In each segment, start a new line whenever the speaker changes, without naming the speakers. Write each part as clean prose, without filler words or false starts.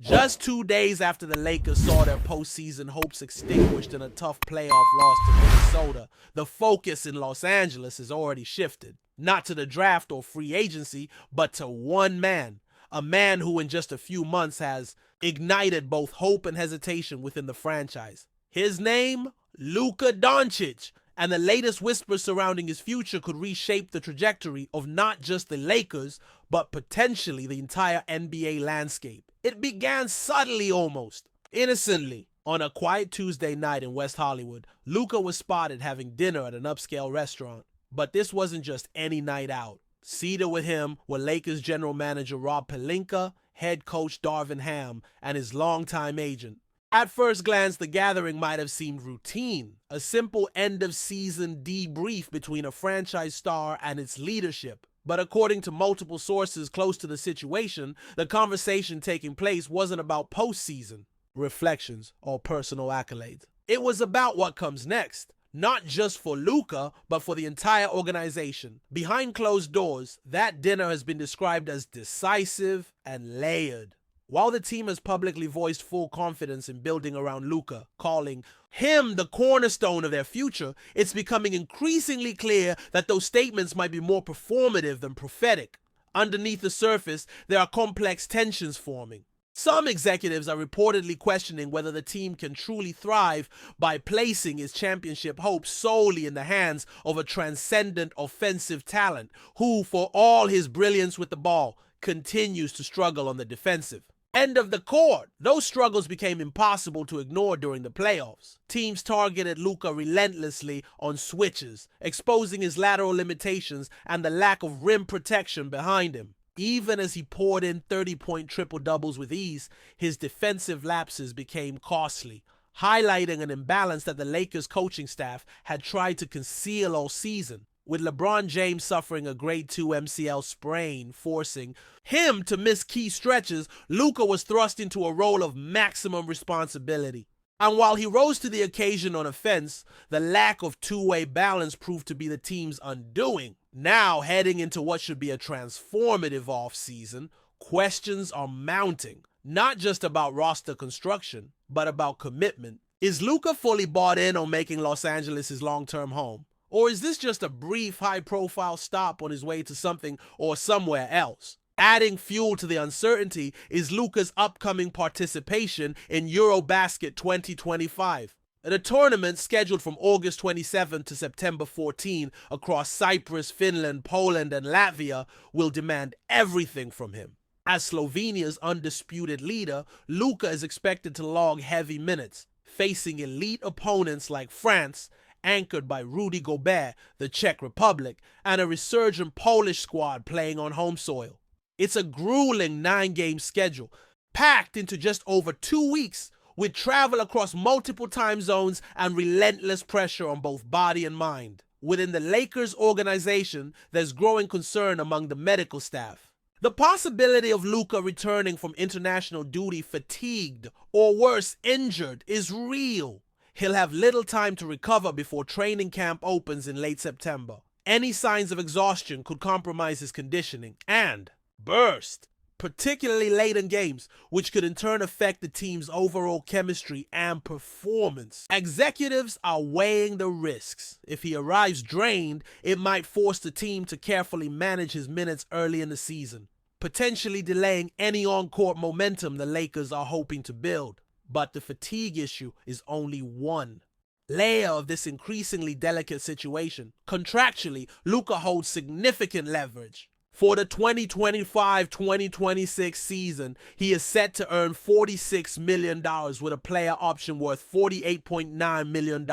Just 2 days after the Lakers saw their postseason hopes extinguished in a tough playoff loss to Minnesota, the focus in Los Angeles has already shifted. Not to the draft or free agency, but to one man. A man who in just a few months has ignited both hope and hesitation within the franchise. His name? Luka Doncic. And the latest whispers surrounding his future could reshape the trajectory of not just the Lakers, but potentially the entire NBA landscape. It began subtly almost, innocently. On a quiet Tuesday night in West Hollywood, Luka was spotted having dinner at an upscale restaurant. But this wasn't just any night out. Seated with him were Lakers general manager Rob Pelinka, head coach Darvin Ham, and his longtime agent. At first glance, the gathering might have seemed routine, a simple end-of-season debrief between a franchise star and its leadership. But according to multiple sources close to the situation, the conversation taking place wasn't about postseason reflections or personal accolades. It was about what comes next. Not just for Luka, but for the entire organization. Behind closed doors, that dinner has been described as decisive and layered. While the team has publicly voiced full confidence in building around Luka, calling him the cornerstone of their future, it's becoming increasingly clear that those statements might be more performative than prophetic. Underneath the surface, there are complex tensions forming. Some executives are reportedly questioning whether the team can truly thrive by placing its championship hopes solely in the hands of a transcendent offensive talent who, for all his brilliance with the ball, continues to struggle on the defensive end of the court. Those struggles became impossible to ignore during the playoffs. Teams targeted Luka relentlessly on switches, exposing his lateral limitations and the lack of rim protection behind him. Even as he poured in 30-point triple-doubles with ease, his defensive lapses became costly, highlighting an imbalance that the Lakers coaching staff had tried to conceal all season. With LeBron James suffering a grade 2 MCL sprain, forcing him to miss key stretches, Luka was thrust into a role of maximum responsibility. And while he rose to the occasion on offense, the lack of two-way balance proved to be the team's undoing. Now, heading into what should be a transformative offseason, questions are mounting, not just about roster construction, but about commitment. Is Luka fully bought in on making Los Angeles his long-term home? Or is this just a brief, high-profile stop on his way to something or somewhere else? Adding fuel to the uncertainty is Luka's upcoming participation in Eurobasket 2025. The tournament, scheduled from August 27 to September 14 across Cyprus, Finland, Poland, and Latvia, will demand everything from him. As Slovenia's undisputed leader, Luka is expected to log heavy minutes, facing elite opponents like France, anchored by Rudy Gobert, the Czech Republic, and a resurgent Polish squad playing on home soil. It's a grueling 9-game schedule, packed into just over 2 weeks, with travel across multiple time zones and relentless pressure on both body and mind. Within the Lakers organization, there's growing concern among the medical staff. The possibility of Luka returning from international duty fatigued, or worse, injured, is real. He'll have little time to recover before training camp opens in late September. Any signs of exhaustion could compromise his conditioning and burst, particularly late in games, which could in turn affect the team's overall chemistry and performance. Executives are weighing the risks. If he arrives drained, it might force the team to carefully manage his minutes early in the season, potentially delaying any on-court momentum the Lakers are hoping to build. But the fatigue issue is only one layer of this increasingly delicate situation. Contractually, Luka holds significant leverage. For the 2025-2026 season, he is set to earn $46 million with a player option worth $48.9 million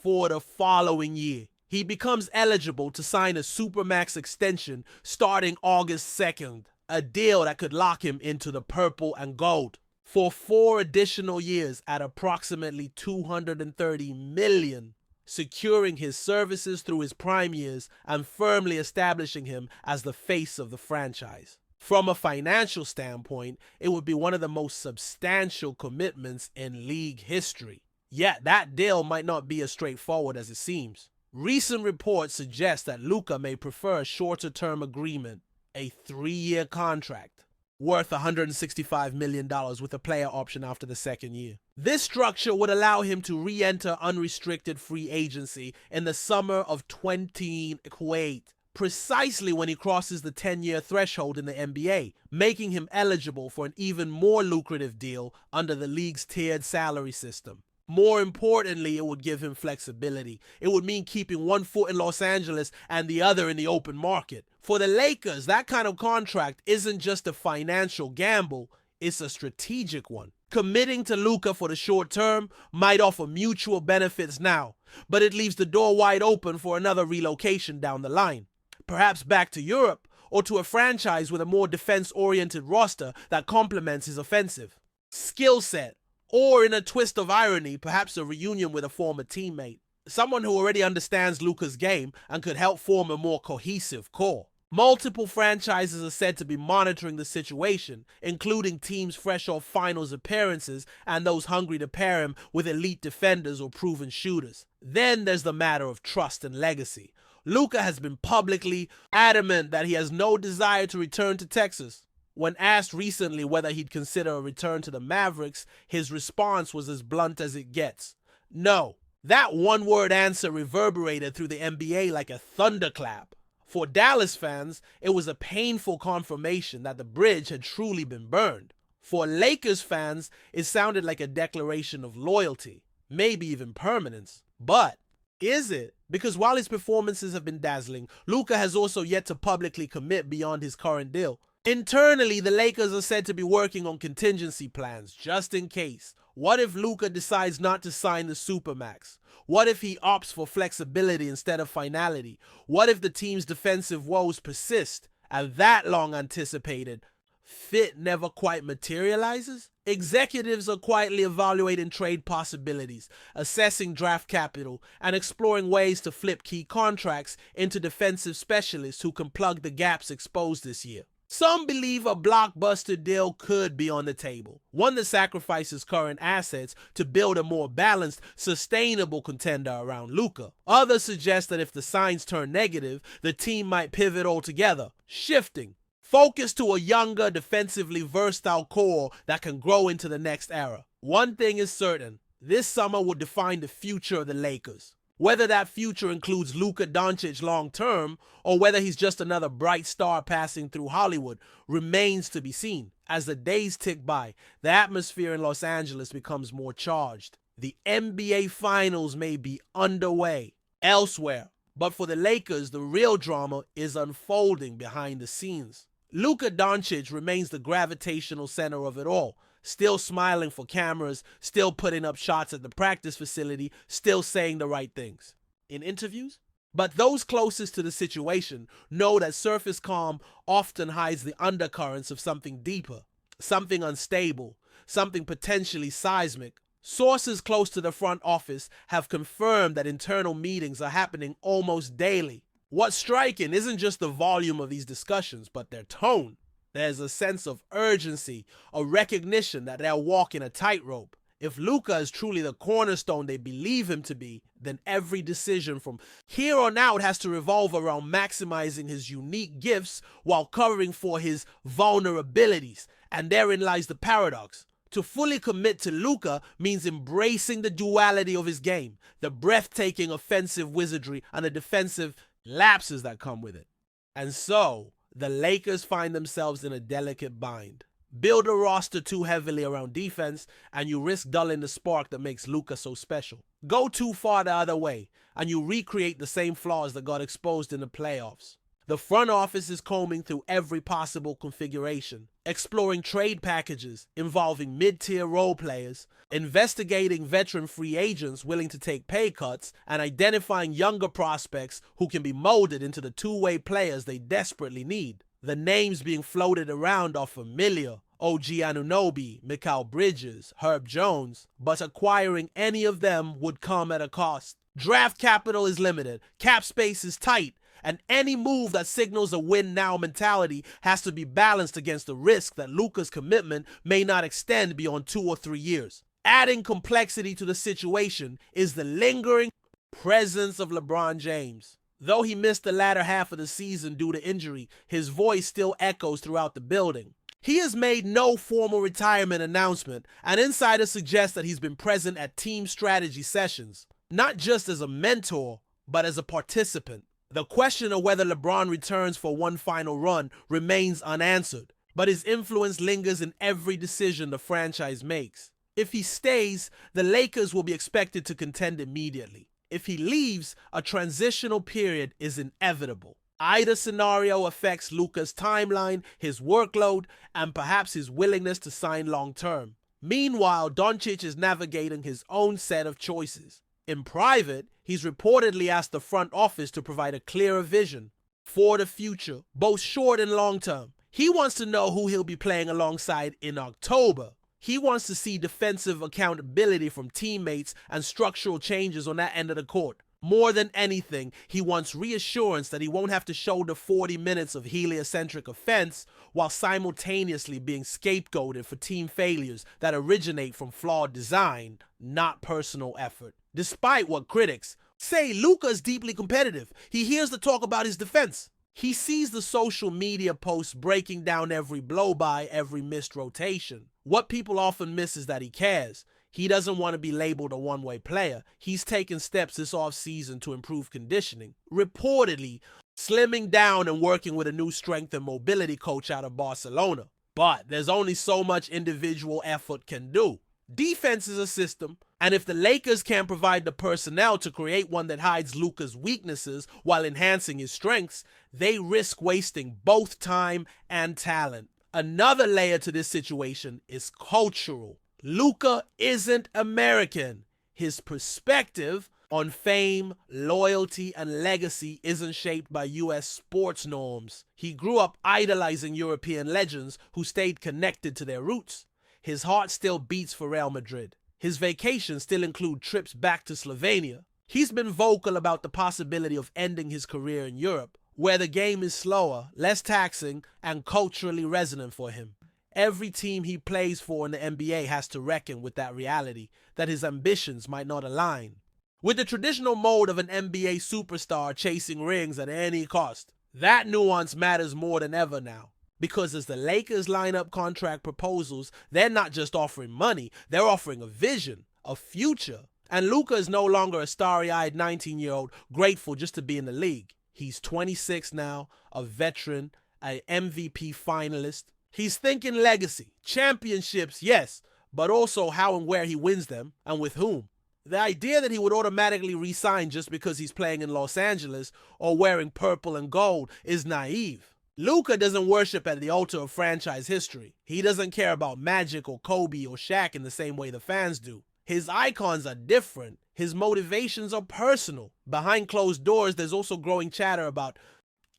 for the following year. He becomes eligible to sign a Supermax extension starting August 2nd, a deal that could lock him into the purple and gold for 4 additional years at approximately $230 million, securing his services through his prime years and firmly establishing him as the face of the franchise. From a financial standpoint, it would be one of the most substantial commitments in league history. Yet that deal might not be as straightforward as it seems. Recent reports suggest that Luka may prefer a shorter-term agreement, a 3-year contract. worth $165 million with a player option after the second year. This structure would allow him to re-enter unrestricted free agency in the summer of 2028, precisely when he crosses the 10-year threshold in the NBA, making him eligible for an even more lucrative deal under the league's tiered salary system. More importantly, it would give him flexibility. It would mean keeping one foot in Los Angeles and the other in the open market. For the Lakers, that kind of contract isn't just a financial gamble, it's a strategic one. Committing to Luka for the short term might offer mutual benefits now, but it leaves the door wide open for another relocation down the line. Perhaps back to Europe, or to a franchise with a more defense-oriented roster that complements his offensive skill set. Or, in a twist of irony, perhaps a reunion with a former teammate. Someone who already understands Luka's game and could help form a more cohesive core. Multiple franchises are said to be monitoring the situation, including teams fresh off finals appearances and those hungry to pair him with elite defenders or proven shooters. Then there's the matter of trust and legacy. Luka has been publicly adamant that he has no desire to return to Texas. When asked recently whether he'd consider a return to the Mavericks, his response was as blunt as it gets. No. That one-word answer reverberated through the NBA like a thunderclap. For Dallas fans, it was a painful confirmation that the bridge had truly been burned. For Lakers fans, it sounded like a declaration of loyalty, maybe even permanence. But is it? Because while his performances have been dazzling, Luka has also yet to publicly commit beyond his current deal. Internally, the Lakers are said to be working on contingency plans, just in case. What if Luka decides not to sign the Supermax? What if he opts for flexibility instead of finality? What if the team's defensive woes persist and that long-anticipated fit never quite materializes? Executives are quietly evaluating trade possibilities, assessing draft capital, and exploring ways to flip key contracts into defensive specialists who can plug the gaps exposed this year. Some believe a blockbuster deal could be on the table, one that sacrifices current assets to build a more balanced, sustainable contender around Luka. Others suggest that if the signs turn negative, the team might pivot altogether, shifting focus to a younger, defensively versatile core that can grow into the next era. One thing is certain, this summer will define the future of the Lakers. Whether that future includes Luka Doncic long-term, or whether he's just another bright star passing through Hollywood, remains to be seen. As the days tick by, the atmosphere in Los Angeles becomes more charged. The NBA Finals may be underway elsewhere, but for the Lakers, the real drama is unfolding behind the scenes. Luka Doncic remains the gravitational center of it all. Still smiling for cameras, still putting up shots at the practice facility, still saying the right things in interviews. But those closest to the situation know that surface calm often hides the undercurrents of something deeper, something unstable, something potentially seismic. Sources close to the front office have confirmed that internal meetings are happening almost daily. What's striking isn't just the volume of these discussions, but their tone. There's a sense of urgency, a recognition that they're walking a tightrope. If Luka is truly the cornerstone they believe him to be, then every decision from here on out has to revolve around maximizing his unique gifts while covering for his vulnerabilities. And therein lies the paradox. To fully commit to Luka means embracing the duality of his game, the breathtaking offensive wizardry and the defensive lapses that come with it. And so, the Lakers find themselves in a delicate bind. Build a roster too heavily around defense, and you risk dulling the spark that makes Luka so special. Go too far the other way, and you recreate the same flaws that got exposed in the playoffs. The front office is combing through every possible configuration, exploring trade packages involving mid-tier role players, investigating veteran free agents willing to take pay cuts, and identifying younger prospects who can be molded into the two-way players they desperately need. The names being floated around are familiar: OG Anunoby, Mikal Bridges, Herb Jones, but acquiring any of them would come at a cost. Draft capital is limited, cap space is tight, and any move that signals a win-now mentality has to be balanced against the risk that Luka's commitment may not extend beyond 2 or 3 years. Adding complexity to the situation is the lingering presence of LeBron James. Though he missed the latter half of the season due to injury, his voice still echoes throughout the building. He has made no formal retirement announcement, and insiders suggest that he's been present at team strategy sessions, not just as a mentor, but as a participant. The question of whether LeBron returns for one final run remains unanswered, but his influence lingers in every decision the franchise makes. If he stays, the Lakers will be expected to contend immediately. If he leaves, a transitional period is inevitable. Either scenario affects Luka's timeline, his workload, and perhaps his willingness to sign long-term. Meanwhile, Doncic is navigating his own set of choices. In private, he's reportedly asked the front office to provide a clearer vision for the future, both short and long-term. He wants to know who he'll be playing alongside in October. He wants to see defensive accountability from teammates and structural changes on that end of the court. More than anything, he wants reassurance that he won't have to shoulder 40 minutes of heliocentric offense while simultaneously being scapegoated for team failures that originate from flawed design, not personal effort. Despite what critics say, Luka is deeply competitive. He hears the talk about his defense. He sees the social media posts breaking down every blow-by, every missed rotation. What people often miss is that he cares. He doesn't want to be labeled a one-way player. He's taken steps this offseason to improve conditioning, reportedly slimming down and working with a new strength and mobility coach out of Barcelona. But there's only so much individual effort can do. Defense is a system, and if the Lakers can't provide the personnel to create one that hides Luka's weaknesses while enhancing his strengths, they risk wasting both time and talent. Another layer to this situation is cultural. Luka isn't American. His perspective on fame, loyalty, and legacy isn't shaped by US sports norms. He grew up idolizing European legends who stayed connected to their roots. His heart still beats for Real Madrid. His vacations still include trips back to Slovenia. He's been vocal about the possibility of ending his career in Europe, where the game is slower, less taxing, and culturally resonant for him. Every team he plays for in the NBA has to reckon with that reality, that his ambitions might not align with the traditional mode of an NBA superstar chasing rings at any cost. That nuance matters more than ever now, because as the Lakers line up contract proposals, they're not just offering money, they're offering a vision, a future. And Luka is no longer a starry-eyed 19-year-old grateful just to be in the league. He's 26 now, a veteran, an MVP finalist. He's thinking legacy, championships, yes, but also how and where he wins them and with whom. The idea that he would automatically re-sign just because he's playing in Los Angeles or wearing purple and gold is naive. Luka doesn't worship at the altar of franchise history. He doesn't care about Magic or Kobe or Shaq in the same way the fans do. His icons are different. His motivations are personal. Behind closed doors, there's also growing chatter about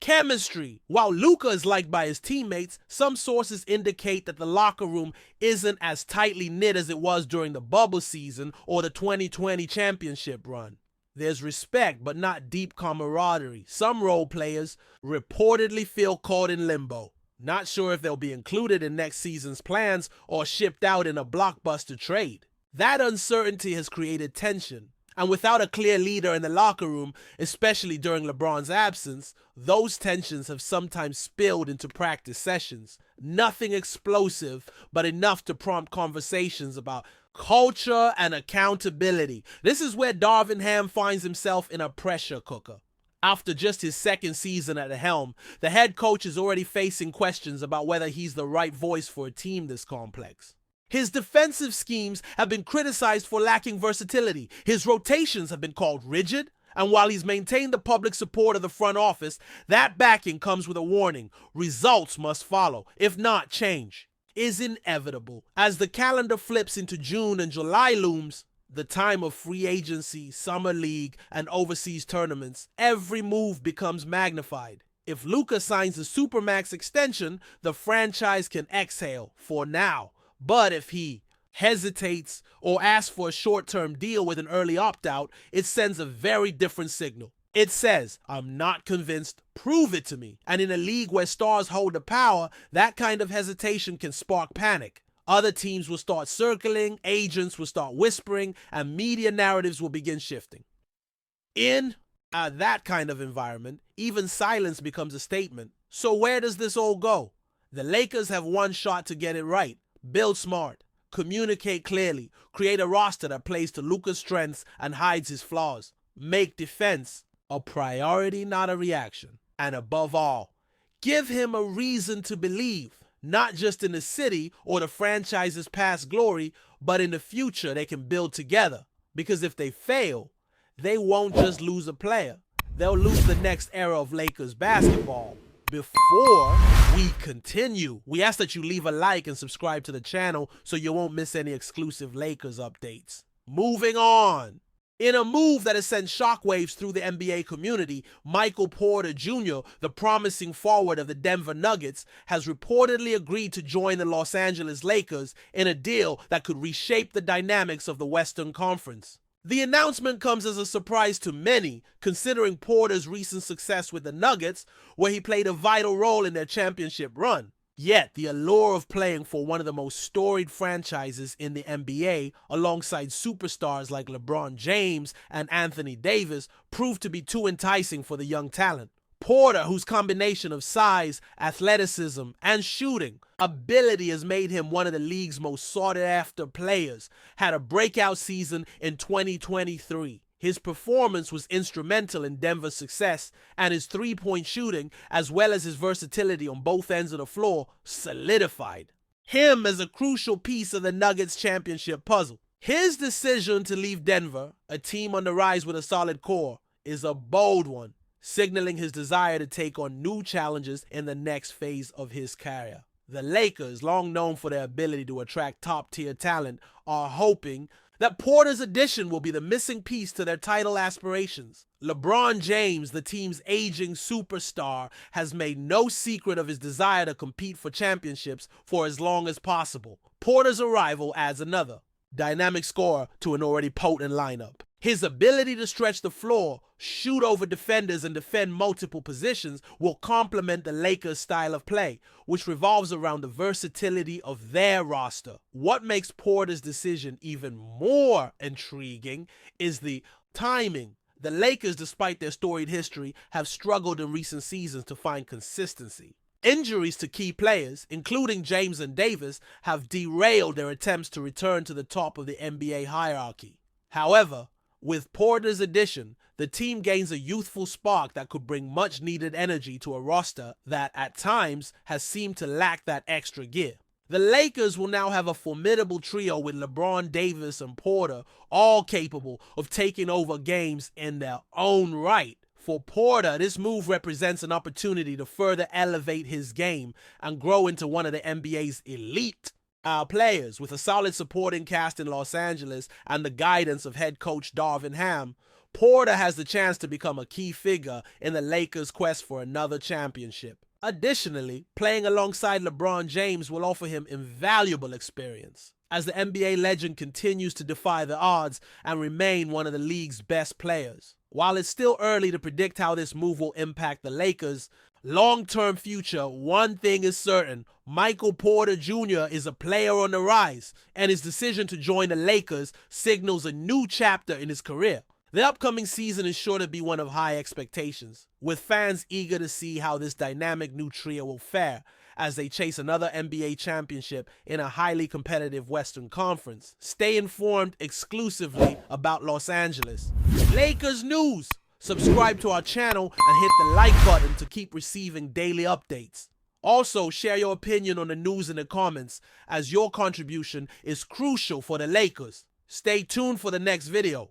chemistry. While Luka is liked by his teammates, some sources indicate that the locker room isn't as tightly knit as it was during the bubble season or the 2020 championship run. There's respect, but not deep camaraderie. Some role players reportedly feel caught in limbo, not sure if they'll be included in next season's plans or shipped out in a blockbuster trade. That uncertainty has created tension. And without a clear leader in the locker room, especially during LeBron's absence, those tensions have sometimes spilled into practice sessions. Nothing explosive, but enough to prompt conversations about culture and accountability. This is where Darvin Ham finds himself in a pressure cooker. After just his second season at the helm, the head coach is already facing questions about whether he's the right voice for a team this complex. His defensive schemes have been criticized for lacking versatility. His rotations have been called rigid. And while he's maintained the public support of the front office, that backing comes with a warning. Results must follow. If not, change is inevitable. As the calendar flips into June and July looms, the time of free agency, summer league, and overseas tournaments, every move becomes magnified. If Luka signs a Supermax extension, the franchise can exhale for now. But if he hesitates or asks for a short-term deal with an early opt-out, it sends a very different signal. It says, I'm not convinced, prove it to me. And in a league where stars hold the power, that kind of hesitation can spark panic. Other teams will start circling, agents will start whispering, and media narratives will begin shifting. In that kind of environment, even silence becomes a statement. So where does this all go? The Lakers have one shot to get it right. Build smart, communicate clearly, create a roster that plays to Luka's strengths and hides his flaws. Make defense a priority, not a reaction. And above all, give him a reason to believe, not just in the city or the franchise's past glory, but in the future they can build together. Because if they fail, they won't just lose a player. They'll lose the next era of Lakers basketball. Before we continue, we ask that you leave a like and subscribe to the channel so you won't miss any exclusive Lakers updates. Moving on. In a move that has sent shockwaves through the NBA community, Michael Porter Jr., the promising forward of the Denver Nuggets, has reportedly agreed to join the Los Angeles Lakers in a deal that could reshape the dynamics of the Western Conference. The announcement comes as a surprise to many, considering Porter's recent success with the Nuggets, where he played a vital role in their championship run. Yet, the allure of playing for one of the most storied franchises in the NBA, alongside superstars like LeBron James and Anthony Davis, proved to be too enticing for the young talent. Porter, whose combination of size, athleticism, and shooting ability has made him one of the league's most sought-after players, had a breakout season in 2023. His performance was instrumental in Denver's success, and his three-point shooting, as well as his versatility on both ends of the floor, solidified him as a crucial piece of the Nuggets championship puzzle. His decision to leave Denver, a team on the rise with a solid core, is a bold one, signaling his desire to take on new challenges in the next phase of his career. The Lakers, long known for their ability to attract top-tier talent, are hoping that Porter's addition will be the missing piece to their title aspirations. LeBron James, the team's aging superstar, has made no secret of his desire to compete for championships for as long as possible. Porter's arrival adds another dynamic scorer to an already potent lineup. His ability to stretch the floor, shoot over defenders, and defend multiple positions will complement the Lakers' style of play, which revolves around the versatility of their roster. What makes Porter's decision even more intriguing is the timing. The Lakers, despite their storied history, have struggled in recent seasons to find consistency. Injuries to key players, including James and Davis, have derailed their attempts to return to the top of the NBA hierarchy. However, with Porter's addition, the team gains a youthful spark that could bring much-needed energy to a roster that, at times, has seemed to lack that extra gear. The Lakers will now have a formidable trio with LeBron, Davis, and Porter, all capable of taking over games in their own right. For Porter, this move represents an opportunity to further elevate his game and grow into one of the NBA's elite players. With a solid supporting cast in Los Angeles and the guidance of head coach Darvin Ham, Porter has the chance to become a key figure in the Lakers' quest for another championship. Additionally, playing alongside LeBron James will offer him invaluable experience, as the NBA legend continues to defy the odds and remain one of the league's best players. While it's still early to predict how this move will impact the Lakers' long-term future, one thing is certain: Michael Porter Jr. is a player on the rise, and his decision to join the Lakers signals a new chapter in his career. The upcoming season is sure to be one of high expectations, with fans eager to see how this dynamic new trio will fare as they chase another NBA championship in a highly competitive Western Conference. Stay informed exclusively about Los Angeles Lakers news. Subscribe to our channel and hit the like button to keep receiving daily updates. Also, share your opinion on the news in the comments, as your contribution is crucial for the Lakers. Stay tuned for the next video.